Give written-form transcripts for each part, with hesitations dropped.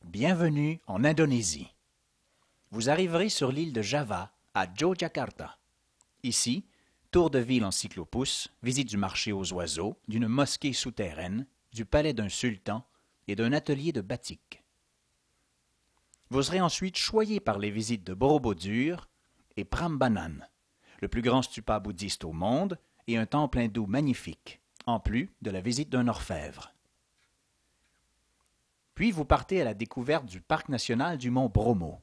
Bienvenue en Indonésie. Vous arriverez sur l'île de Java, à Yogyakarta. Ici, tour de ville en cyclopousse, visite du marché aux oiseaux, d'une mosquée souterraine, du palais d'un sultan et d'un atelier de batik. Vous serez ensuite choyé par les visites de Borobudur et Prambanan, le plus grand stupa bouddhiste au monde et un temple hindou magnifique, en plus de la visite d'un orfèvre. Puis vous partez à la découverte du parc national du mont Bromo.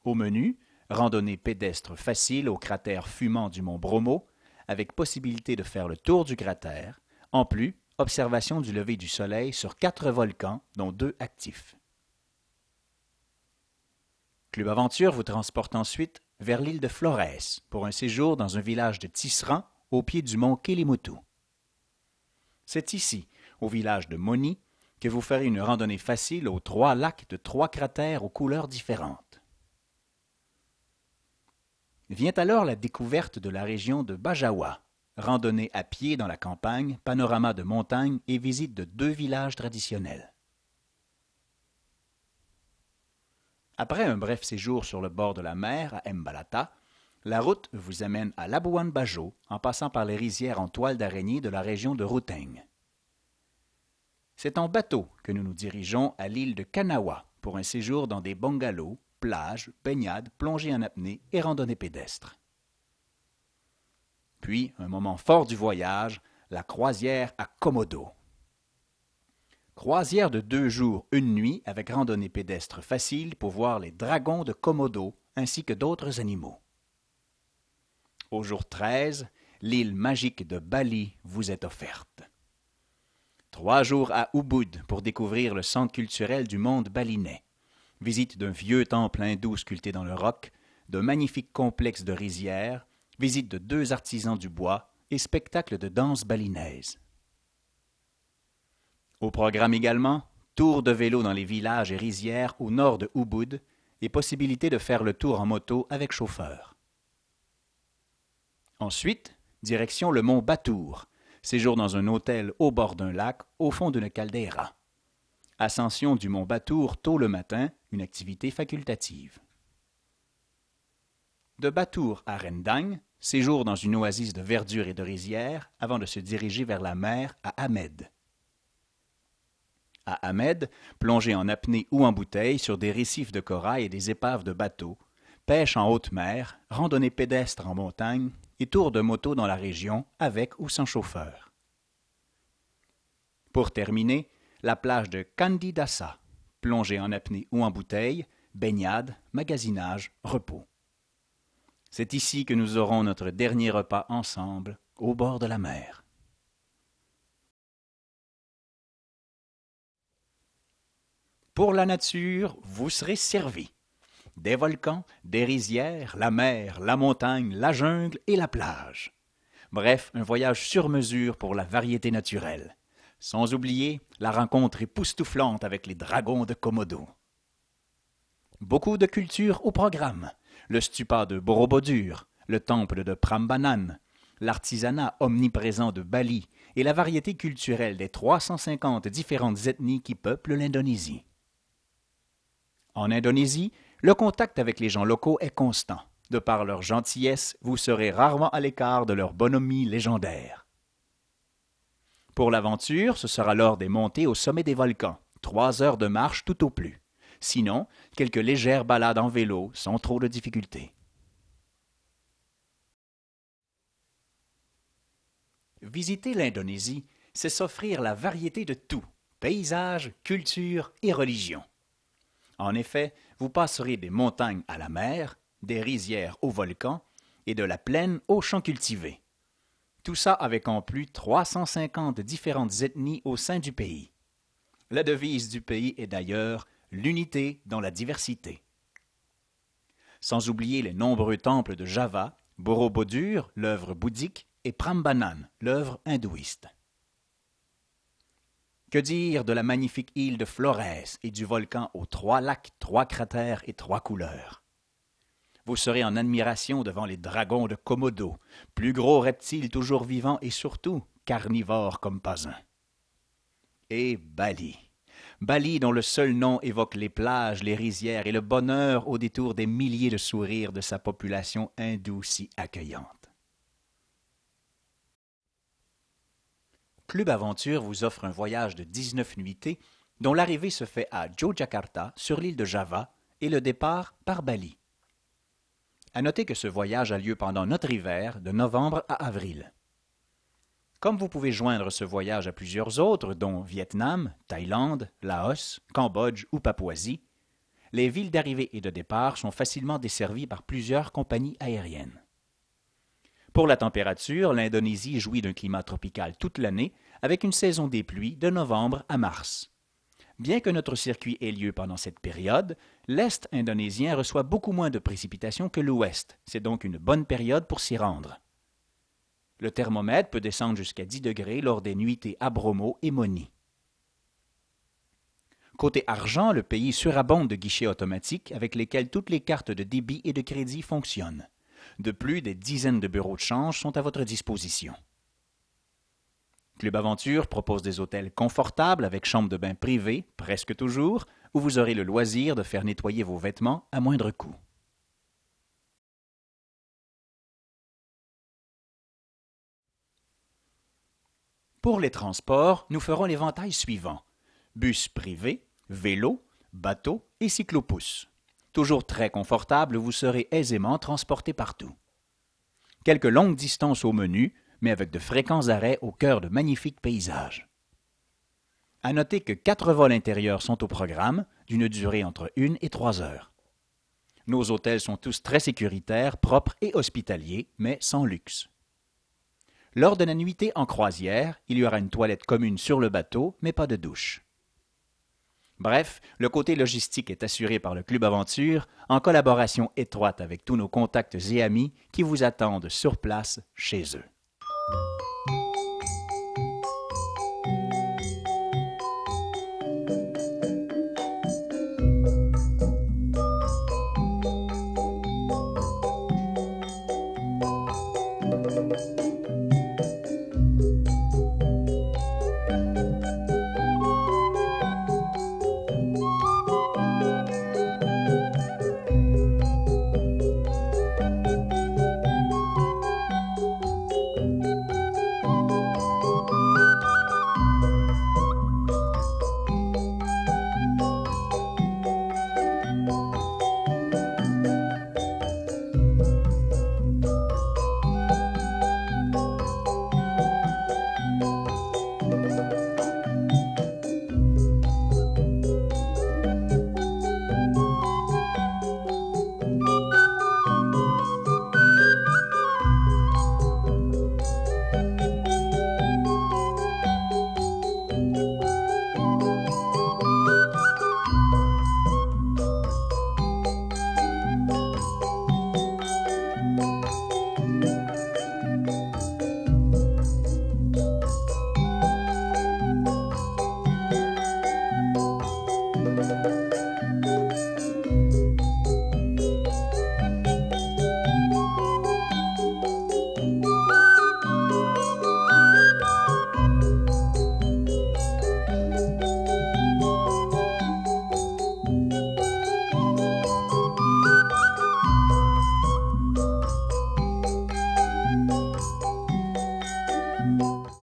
Au menu, randonnée pédestre facile au cratère fumant du mont Bromo, avec possibilité de faire le tour du cratère. En plus, observation du lever du soleil sur 4 volcans, dont 2 actifs. Club Aventure vous transporte ensuite vers l'île de Flores pour un séjour dans un village de tisserands au pied du mont Kelimutu. C'est ici, au village de Moni, que vous ferez une randonnée facile aux 3 lacs de 3 cratères aux couleurs différentes. Vient alors la découverte de la région de Bajawa, randonnée à pied dans la campagne, panorama de montagnes et visite de 2 villages traditionnels. Après un bref séjour sur le bord de la mer à Mbalata, la route vous amène à Labuan Bajo en passant par les rizières en toile d'araignée de la région de Ruteng. C'est en bateau que nous nous dirigeons à l'île de Kanawa pour un séjour dans des bungalows, plages, baignades, plongées en apnée et randonnées pédestres. Puis, un moment fort du voyage, la croisière à Komodo. Croisière de 2 jours, 1 nuit avec randonnée pédestre facile pour voir les dragons de Komodo ainsi que d'autres animaux. Au jour 13, l'île magique de Bali vous est offerte. 3 jours à Ubud pour découvrir le centre culturel du monde balinais. Visite d'un vieux temple hindou sculpté dans le roc, d'un magnifique complexe de rizières, visite de 2 artisans du bois et spectacle de danse balinaise. Au programme également, tour de vélo dans les villages et rizières au nord de Ubud et possibilité de faire le tour en moto avec chauffeur. Ensuite, direction le mont Batour, séjour dans un hôtel au bord d'un lac au fond d'une caldeira. Ascension du mont Batour tôt le matin, une activité facultative. De Batour à Rendang, séjour dans une oasis de verdure et de rizières avant de se diriger vers la mer à Hamed. À Hamed, plongée en apnée ou en bouteille sur des récifs de corail et des épaves de bateaux, pêche en haute mer, randonnée pédestre en montagne et tour de moto dans la région avec ou sans chauffeur. Pour terminer, la plage de Candidassa, plongée en apnée ou en bouteille, baignade, magasinage, repos. C'est ici que nous aurons notre dernier repas ensemble, au bord de la mer. Pour la nature, vous serez servi. Des volcans, des rizières, la mer, la montagne, la jungle et la plage. Bref, un voyage sur mesure pour la variété naturelle. Sans oublier la rencontre époustouflante avec les dragons de Komodo. Beaucoup de culture au programme. Le stupa de Borobudur, le temple de Prambanan, l'artisanat omniprésent de Bali et la variété culturelle des 350 différentes ethnies qui peuplent l'Indonésie. En Indonésie, le contact avec les gens locaux est constant. De par leur gentillesse, vous serez rarement à l'écart de leur bonhomie légendaire. Pour l'aventure, ce sera lors des montées au sommet des volcans, 3 heures de marche tout au plus. Sinon, quelques légères balades en vélo sans trop de difficultés. Visiter l'Indonésie, c'est s'offrir la variété de tout, paysages, culture et religion. En effet, vous passerez des montagnes à la mer, des rizières aux volcans et de la plaine aux champs cultivés. Tout ça avec en plus 350 différentes ethnies au sein du pays. La devise du pays est d'ailleurs l'unité dans la diversité. Sans oublier les nombreux temples de Java, Borobudur, l'œuvre bouddhique, et Prambanan, l'œuvre hindouiste. Que dire de la magnifique île de Flores et du volcan aux 3 lacs, 3 cratères et 3 couleurs? Vous serez en admiration devant les dragons de Komodo, plus gros reptiles toujours vivants et surtout carnivores comme pas un. Et Bali. Bali dont le seul nom évoque les plages, les rizières et le bonheur au détour des milliers de sourires de sa population hindoue si accueillante. Club Aventure vous offre un voyage de 19 nuitées dont l'arrivée se fait à Yogyakarta sur l'île de Java et le départ par Bali. À noter que ce voyage a lieu pendant notre hiver de novembre à avril. Comme vous pouvez joindre ce voyage à plusieurs autres, dont Vietnam, Thaïlande, Laos, Cambodge ou Papouasie, les villes d'arrivée et de départ sont facilement desservies par plusieurs compagnies aériennes. Pour la température, l'Indonésie jouit d'un climat tropical toute l'année, avec une saison des pluies de novembre à mars. Bien que notre circuit ait lieu pendant cette période, l'Est indonésien reçoit beaucoup moins de précipitations que l'Ouest. C'est donc une bonne période pour s'y rendre. Le thermomètre peut descendre jusqu'à 10 degrés lors des nuitées à Bromo et Moni. Côté argent, le pays surabonde de guichets automatiques avec lesquels toutes les cartes de débit et de crédit fonctionnent. De plus, des dizaines de bureaux de change sont à votre disposition. Club Aventure propose des hôtels confortables avec chambre de bain privée, presque toujours, où vous aurez le loisir de faire nettoyer vos vêtements à moindre coût. Pour les transports, nous ferons l'éventail suivant: bus privé, vélo, bateau et cyclopousse. Toujours très confortable, vous serez aisément transporté partout. Quelques longues distances au menu, mais avec de fréquents arrêts au cœur de magnifiques paysages. À noter que 4 vols intérieurs sont au programme, d'une durée entre 1 et 3 heures. Nos hôtels sont tous très sécuritaires, propres et hospitaliers, mais sans luxe. Lors de la nuitée en croisière, il y aura une toilette commune sur le bateau, mais pas de douche. Bref, le côté logistique est assuré par le Club Aventure, en collaboration étroite avec tous nos contacts et amis qui vous attendent sur place chez eux.